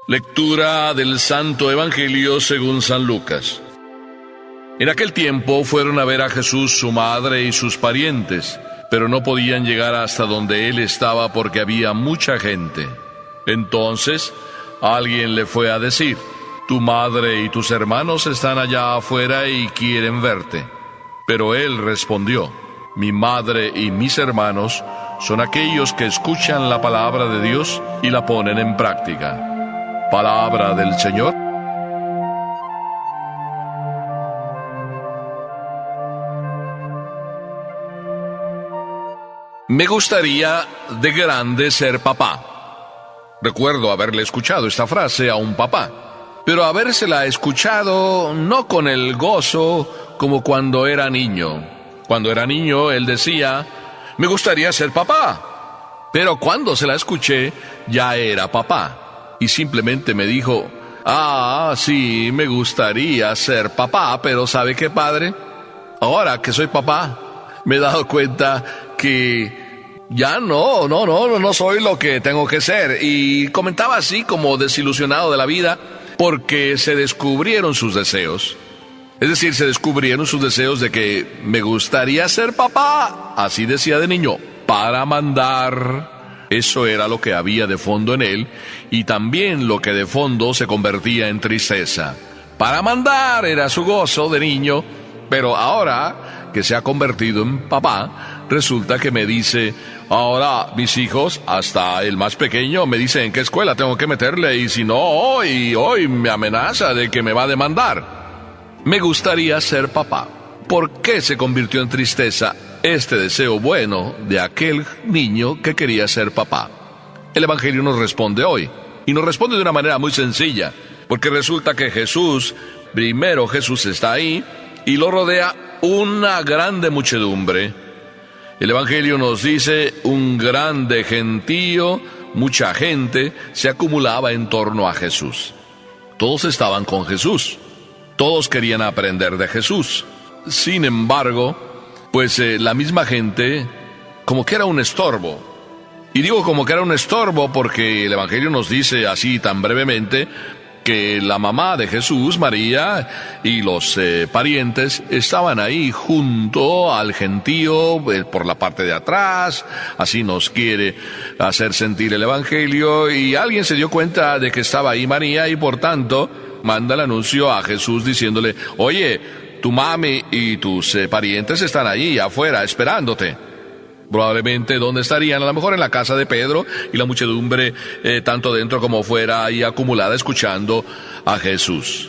Lectura del Santo Evangelio según San Lucas. En aquel tiempo fueron a ver a Jesús su madre y sus parientes, pero no podían llegar hasta donde él estaba porque había mucha gente. Entonces alguien le fue a decir: tu madre y tus hermanos están allá afuera y quieren verte. Pero él respondió: mi madre y mis hermanos son aquellos que escuchan la palabra de Dios y la ponen en práctica. Palabra del Señor. Me gustaría de grande ser papá. Recuerdo haberle escuchado esta frase a un papá, pero habérsela escuchado no con el gozo como cuando era niño. Cuando era niño, él decía: me gustaría ser papá. Pero cuando se la escuché, ya era papá. Y simplemente me dijo: sí, me gustaría ser papá, pero ¿sabe qué, padre? Ahora que soy papá, me he dado cuenta que ya no soy lo que tengo que ser. Y comentaba así como desilusionado de la vida, porque se descubrieron sus deseos. Es decir, se descubrieron sus deseos de que me gustaría ser papá, así decía de niño, para mandar. Eso era lo que había de fondo en él, y también lo que de fondo se convertía en tristeza. Para mandar era su gozo de niño, pero ahora que se ha convertido en papá, resulta que me dice: ahora mis hijos, hasta el más pequeño, me dice en qué escuela tengo que meterle, y si no, hoy me amenaza de que me va a demandar. Me gustaría ser papá. ¿Por qué se convirtió en tristeza este deseo bueno de aquel niño que quería ser papá? El Evangelio nos responde hoy, y nos responde de una manera muy sencilla, porque resulta que Jesús está ahí, y lo rodea una grande muchedumbre. El Evangelio nos dice: un grande gentío, mucha gente, se acumulaba en torno a Jesús. Todos estaban con Jesús, todos querían aprender de Jesús. Sin embargo, la misma gente como que era un estorbo. Y digo como que era un estorbo porque el Evangelio nos dice así tan brevemente que la mamá de Jesús, María, y los parientes estaban ahí junto al gentío por la parte de atrás. Así nos quiere hacer sentir el Evangelio, y alguien se dio cuenta de que estaba ahí María y por tanto manda el anuncio a Jesús diciéndole: oye, tu mami y tus parientes están allí afuera esperándote. Probablemente, ¿dónde estarían? A lo mejor en la casa de Pedro, y la muchedumbre, tanto dentro como fuera, ahí acumulada escuchando a Jesús.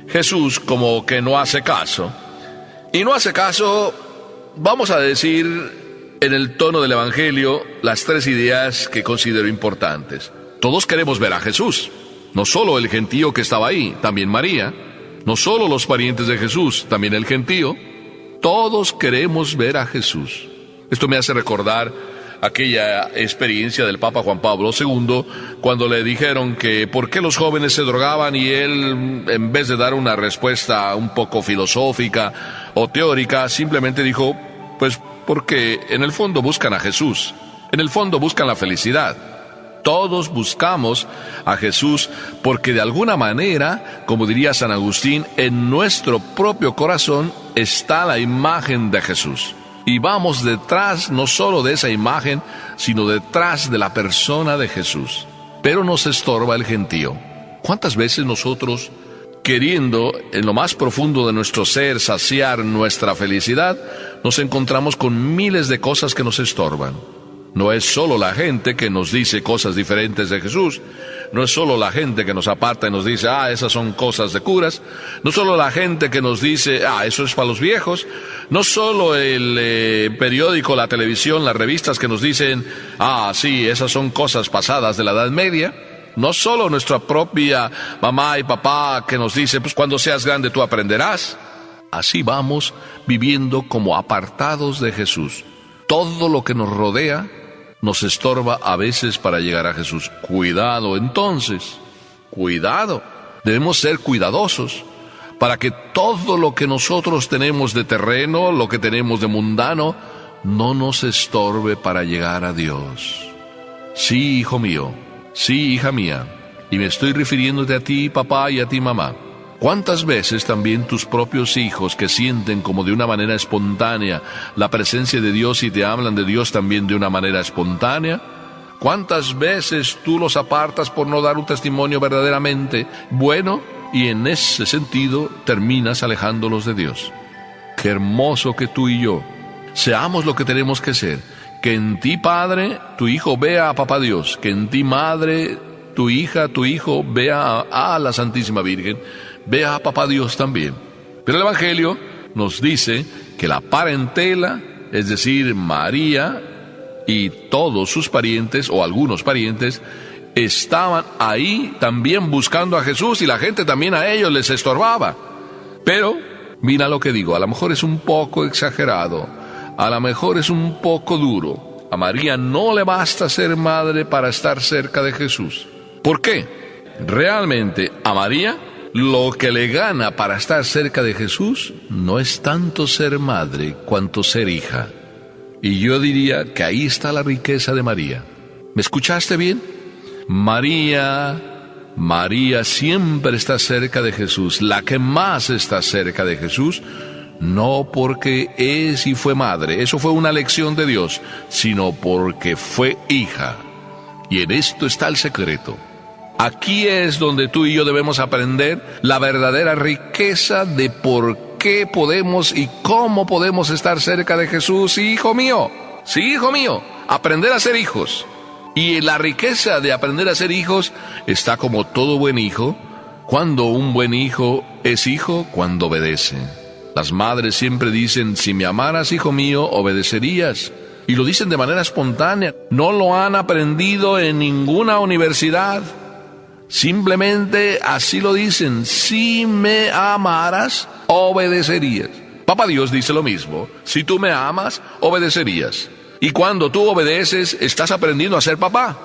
Jesús como que no hace caso. Y no hace caso, vamos a decir, en el tono del Evangelio, las tres ideas que considero importantes. Todos queremos ver a Jesús. No solo el gentío que estaba ahí, también María. No solo los parientes de Jesús, también el gentío. Todos queremos ver a Jesús. Esto me hace recordar aquella experiencia del Papa Juan Pablo II, cuando le dijeron que por qué los jóvenes se drogaban, y él, en vez de dar una respuesta un poco filosófica o teórica, simplemente dijo: pues porque en el fondo buscan a Jesús, en el fondo buscan la felicidad. Todos buscamos a Jesús porque de alguna manera, como diría San Agustín, en nuestro propio corazón está la imagen de Jesús. Y vamos detrás no solo de esa imagen, sino detrás de la persona de Jesús. Pero nos estorba el gentío. ¿Cuántas veces nosotros, queriendo en lo más profundo de nuestro ser saciar nuestra felicidad, nos encontramos con miles de cosas que nos estorban? No es solo la gente que nos dice cosas diferentes de Jesús, no es solo la gente que nos aparta y nos dice: esas son cosas de curas, no solo la gente que nos dice: eso es para los viejos, no solo el periódico, la televisión, las revistas que nos dicen: sí, esas son cosas pasadas de la Edad Media, no solo nuestra propia mamá y papá que nos dice: pues cuando seas grande tú aprenderás. Así vamos viviendo como apartados de Jesús. Todo lo que nos rodea nos estorba a veces para llegar a Jesús. Cuidado entonces, cuidado. Debemos ser cuidadosos para que todo lo que nosotros tenemos de terreno, lo que tenemos de mundano, no nos estorbe para llegar a Dios. Sí, hijo mío, sí, hija mía, Y me estoy refiriéndote a ti, papá, y a ti, mamá. ¿Cuántas veces también tus propios hijos, que sienten como de una manera espontánea la presencia de Dios y te hablan de Dios también de una manera espontánea? ¿Cuántas veces tú los apartas por no dar un testimonio verdaderamente bueno y en ese sentido terminas alejándolos de Dios? Qué hermoso que tú y yo seamos lo que tenemos que ser. Que en ti, padre, tu hijo vea a papá Dios. Que en ti, madre, tu hija, tu hijo vea a la Santísima Virgen. Vea a papá Dios también. Pero el Evangelio nos dice que la parentela, es decir, María y todos sus parientes, o algunos parientes, estaban ahí también buscando a Jesús, y la gente también a ellos les estorbaba. Pero, mira lo que digo, a lo mejor es un poco exagerado, a lo mejor es un poco duro. A María no le basta ser madre para estar cerca de Jesús. ¿Por qué? Realmente a María lo que le gana para estar cerca de Jesús no es tanto ser madre cuanto ser hija. Y yo diría que ahí está la riqueza de María. ¿Me escuchaste bien? María siempre está cerca de Jesús, la que más está cerca de Jesús, no porque es y fue madre, eso fue una lección de Dios, sino porque fue hija. Y en esto está el secreto. Aquí es donde tú y yo debemos aprender la verdadera riqueza de por qué podemos y cómo podemos estar cerca de Jesús. Sí, hijo mío, aprender a ser hijos. Y la riqueza de aprender a ser hijos está como todo buen hijo, cuando un buen hijo es hijo, cuando obedece. Las madres siempre dicen, si me amaras, hijo mío, obedecerías. Y lo dicen de manera espontánea, no lo han aprendido en ninguna universidad. Simplemente así lo dicen, si me amaras, obedecerías. Papá Dios dice lo mismo, si tú me amas, obedecerías. Y cuando tú obedeces, estás aprendiendo a ser papá,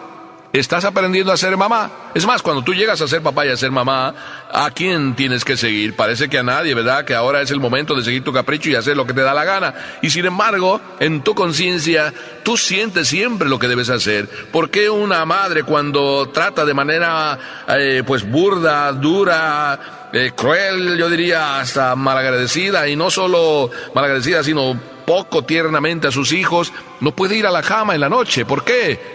estás aprendiendo a ser mamá. Es más, cuando tú llegas a ser papá y a ser mamá, ¿a quién tienes que seguir? Parece que a nadie, ¿verdad? Que ahora es el momento de seguir tu capricho y hacer lo que te da la gana. Y sin embargo, en tu conciencia, tú sientes siempre lo que debes hacer. ¿Por qué una madre, cuando trata de manera, burda, dura, cruel, yo diría hasta malagradecida, y no solo malagradecida, sino poco tiernamente a sus hijos, no puede ir a la cama en la noche? ¿Por qué?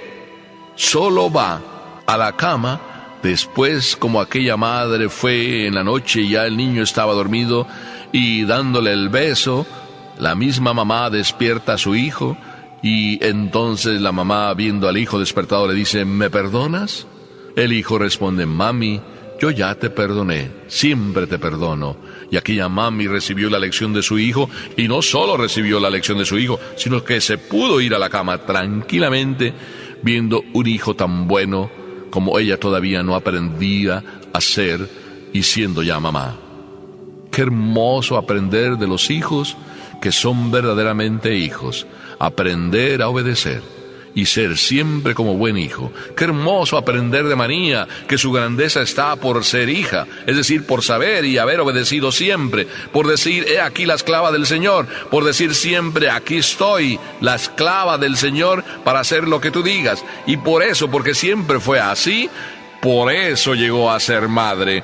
Solo va a la cama después, como aquella madre fue en la noche y ya el niño estaba dormido, y dándole el beso, la misma mamá despierta a su hijo, y entonces la mamá, viendo al hijo despertado, le dice, ¿me perdonas? El hijo responde, mami, yo ya te perdoné, siempre te perdono. Y aquella mami recibió la lección de su hijo, y no solo recibió la lección de su hijo, sino que se pudo ir a la cama tranquilamente, viendo un hijo tan bueno como ella todavía no aprendía a ser, y siendo ya mamá. Qué hermoso aprender de los hijos que son verdaderamente hijos, aprender a obedecer y ser siempre como buen hijo. Qué hermoso aprender de María, que su grandeza está por ser hija, es decir, por saber y haber obedecido siempre, por decir, he aquí la esclava del Señor, por decir siempre, aquí estoy, la esclava del Señor, para hacer lo que tú digas. Y por eso, porque siempre fue así, por eso llegó a ser madre.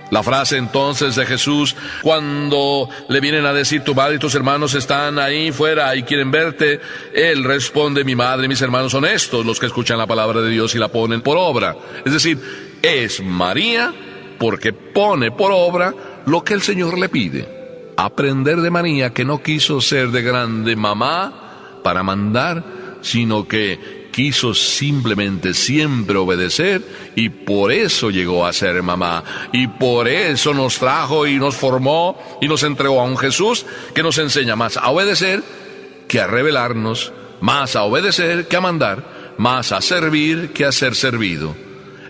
La frase entonces de Jesús, cuando le vienen a decir, tu madre y tus hermanos están ahí fuera y quieren verte, Él responde, mi madre y mis hermanos son estos, los que escuchan la palabra de Dios y la ponen por obra. Es decir, es María porque pone por obra lo que el Señor le pide. Aprender de María, que no quiso ser de grande mamá para mandar, sino que quiso simplemente siempre obedecer, y por eso llegó a ser mamá, y por eso nos trajo y nos formó y nos entregó a un Jesús que nos enseña más a obedecer que a rebelarnos, más a obedecer que a mandar, más a servir que a ser servido.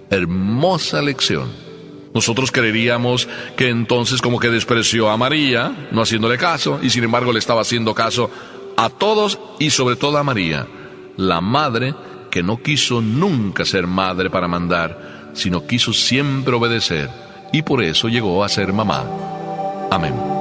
Hermosa lección. Nosotros creeríamos que entonces como que despreció a María, no haciéndole caso, y sin embargo le estaba haciendo caso a todos y sobre todo a María, la madre que no quiso nunca ser madre para mandar, sino quiso siempre obedecer, y por eso llegó a ser mamá. Amén.